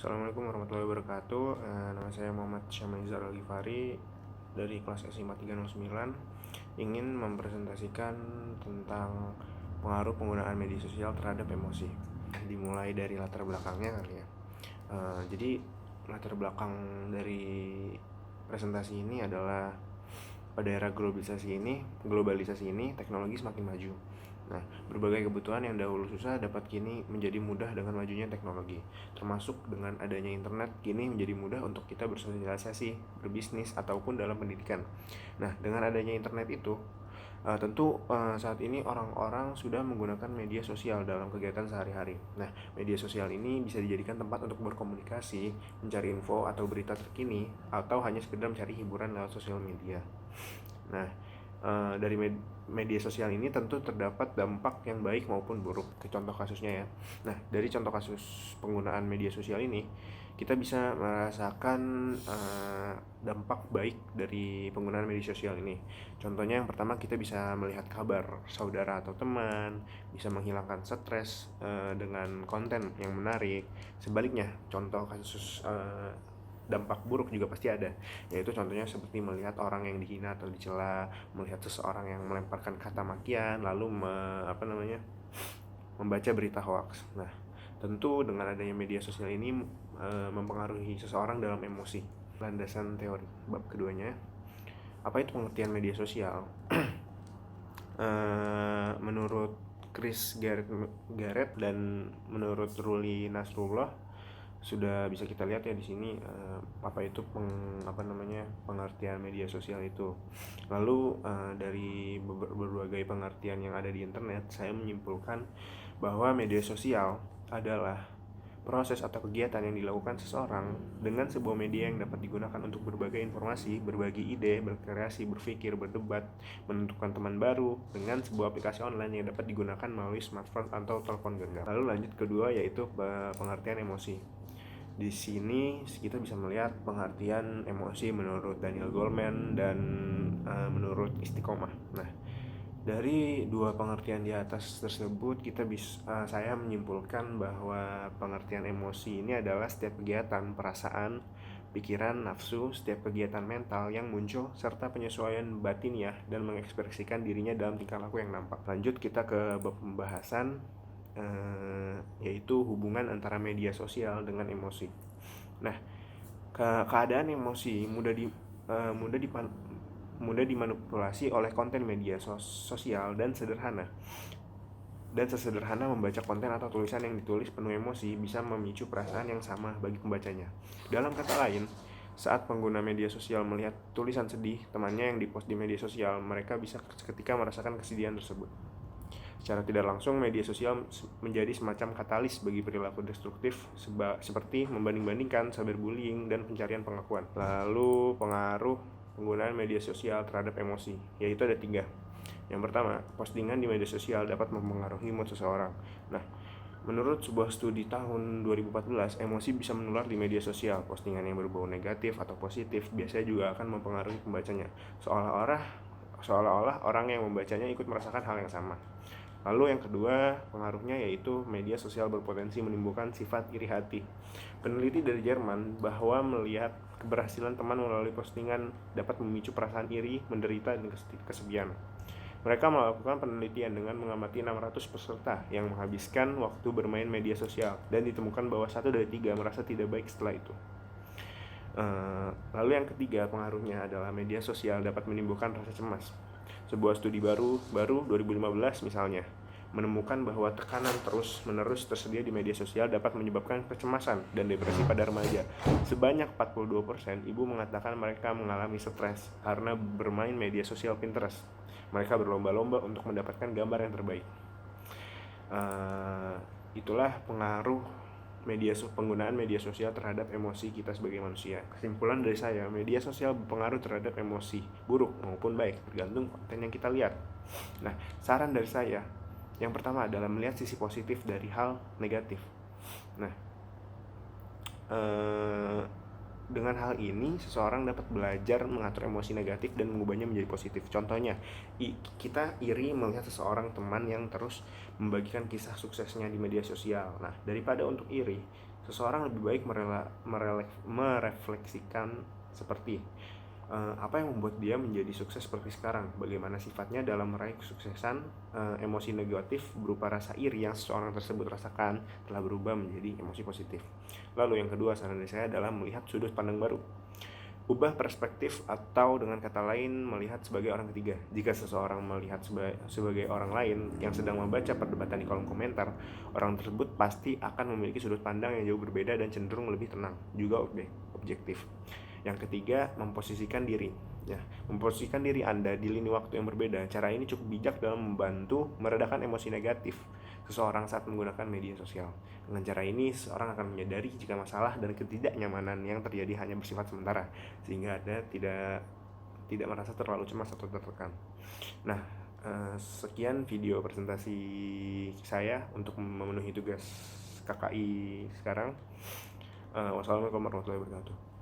Assalamualaikum warahmatullahi wabarakatuh. Nama saya Muhammad Syamrizal Al-Ghifari dari kelas SMA 309, ingin mempresentasikan tentang pengaruh penggunaan media sosial terhadap emosi. Dimulai dari latar belakangnya kali ya. Jadi latar belakang dari presentasi ini adalah pada era globalisasi ini teknologi semakin maju. Nah, berbagai kebutuhan yang dahulu susah dapat kini menjadi mudah dengan majunya teknologi. Termasuk dengan adanya internet, kini menjadi mudah untuk kita bersosialisasi, berbisnis, ataupun dalam pendidikan. Nah, dengan adanya internet itu, tentu saat ini orang-orang sudah menggunakan media sosial dalam kegiatan sehari-hari. Nah, media sosial ini bisa dijadikan tempat untuk berkomunikasi, mencari info atau berita terkini, atau hanya sekedar mencari hiburan lewat sosial media. Nah, dari media sosial ini tentu terdapat dampak yang baik maupun buruk. Ke contoh kasusnya ya. Nah, dari contoh kasus penggunaan media sosial ini, kita bisa merasakan dampak baik dari penggunaan media sosial ini. Contohnya yang pertama, kita bisa melihat kabar saudara atau teman, bisa menghilangkan stres dengan konten yang menarik. Sebaliknya, contoh kasus dampak buruk juga pasti ada, yaitu contohnya seperti melihat orang yang dihina atau dicela, melihat seseorang yang melemparkan kata makian, lalu membaca berita hoax. Nah, tentu dengan adanya media sosial ini mempengaruhi seseorang dalam emosi. Landasan teori bab keduanya, apa itu pengertian media sosial? Menurut Chris Garrett dan menurut Ruli Nasrullah, sudah bisa kita lihat ya di sini apa itu pengertian media sosial itu. Lalu dari berbagai pengertian yang ada di internet, saya menyimpulkan bahwa media sosial adalah proses atau kegiatan yang dilakukan seseorang dengan sebuah media yang dapat digunakan untuk berbagai informasi, berbagi ide, berkreasi, berpikir, berdebat, menentukan teman baru dengan sebuah aplikasi online yang dapat digunakan melalui smartphone atau telepon genggam. Lalu lanjut kedua, yaitu pengertian emosi. Di sini kita bisa melihat pengertian emosi menurut Daniel Goleman dan menurut Istiqomah. Nah, dari dua pengertian di atas tersebut, saya menyimpulkan bahwa pengertian emosi ini adalah setiap kegiatan, perasaan, pikiran, nafsu, setiap kegiatan mental yang muncul serta penyesuaian batiniah dan mengekspresikan dirinya dalam tingkah laku yang nampak. Lanjut kita ke bab pembahasan, yaitu hubungan antara media sosial dengan emosi. Nah, keadaan emosi mudah dimanipulasi oleh konten media sosial dan sesederhana membaca konten atau tulisan yang ditulis penuh emosi bisa memicu perasaan yang sama bagi pembacanya. Dalam kata lain, saat pengguna media sosial melihat tulisan sedih temannya yang dipost di media sosial, mereka bisa seketika merasakan kesedihan tersebut. Secara tidak langsung, media sosial menjadi semacam katalis bagi perilaku destruktif seperti membanding-bandingkan, cyberbullying, dan pencarian pengakuan. Lalu pengaruh penggunaan media sosial terhadap emosi, yaitu ada 3. Yang pertama, postingan di media sosial dapat mempengaruhi mood seseorang. Nah, menurut sebuah studi tahun 2014, emosi bisa menular di media sosial. Postingan yang berbau negatif atau positif biasanya juga akan mempengaruhi pembacanya, seolah-olah orang yang membacanya ikut merasakan hal yang sama. Lalu yang kedua, pengaruhnya yaitu media sosial berpotensi menimbulkan sifat iri hati. Peneliti dari Jerman bahwa melihat keberhasilan teman melalui postingan dapat memicu perasaan iri, menderita, dan kesepian. Mereka melakukan penelitian dengan mengamati 600 peserta yang menghabiskan waktu bermain media sosial, dan ditemukan bahwa 1 dari 3 merasa tidak baik setelah itu. Lalu yang ketiga, pengaruhnya adalah media sosial dapat menimbulkan rasa cemas. Sebuah studi baru 2015 misalnya menemukan bahwa tekanan terus-menerus tersedia di media sosial dapat menyebabkan kecemasan dan depresi pada remaja. Sebanyak 42% ibu mengatakan mereka mengalami stres karena bermain media sosial Pinterest. Mereka berlomba-lomba untuk mendapatkan gambar yang terbaik. Itulah pengaruh penggunaan media sosial terhadap emosi kita sebagai manusia. Kesimpulan dari saya, media sosial berpengaruh terhadap emosi, buruk maupun baik, tergantung konten yang kita lihat. Nah, saran dari saya, yang pertama adalah melihat sisi positif dari hal negatif. Nah, dengan hal ini, seseorang dapat belajar mengatur emosi negatif dan mengubahnya menjadi positif. Contohnya, kita iri melihat seseorang teman yang terus membagikan kisah suksesnya di media sosial. Nah, daripada untuk iri, Seseorang lebih baik merefleksikan seperti apa yang membuat dia menjadi sukses seperti sekarang, bagaimana sifatnya dalam meraih kesuksesan. Emosi negatif berupa rasa iri yang seseorang tersebut rasakan telah berubah menjadi emosi positif. Lalu yang kedua, saran dari saya adalah melihat sudut pandang baru. Ubah perspektif, atau dengan kata lain melihat sebagai orang ketiga. Jika seseorang melihat sebagai orang lain yang sedang membaca perdebatan di kolom komentar, orang tersebut pasti akan memiliki sudut pandang yang jauh berbeda dan cenderung lebih tenang, juga objektif. Yang ketiga, memposisikan diri. Ya, memposisikan diri Anda di lini waktu yang berbeda. Cara ini cukup bijak dalam membantu meredakan emosi negatif seseorang saat menggunakan media sosial. Dengan cara ini, seseorang akan menyadari jika masalah dan ketidaknyamanan yang terjadi hanya bersifat sementara, sehingga Anda tidak merasa terlalu cemas atau tertekan. Nah, sekian video presentasi saya untuk memenuhi tugas KKI sekarang. Wassalamualaikum warahmatullahi wabarakatuh.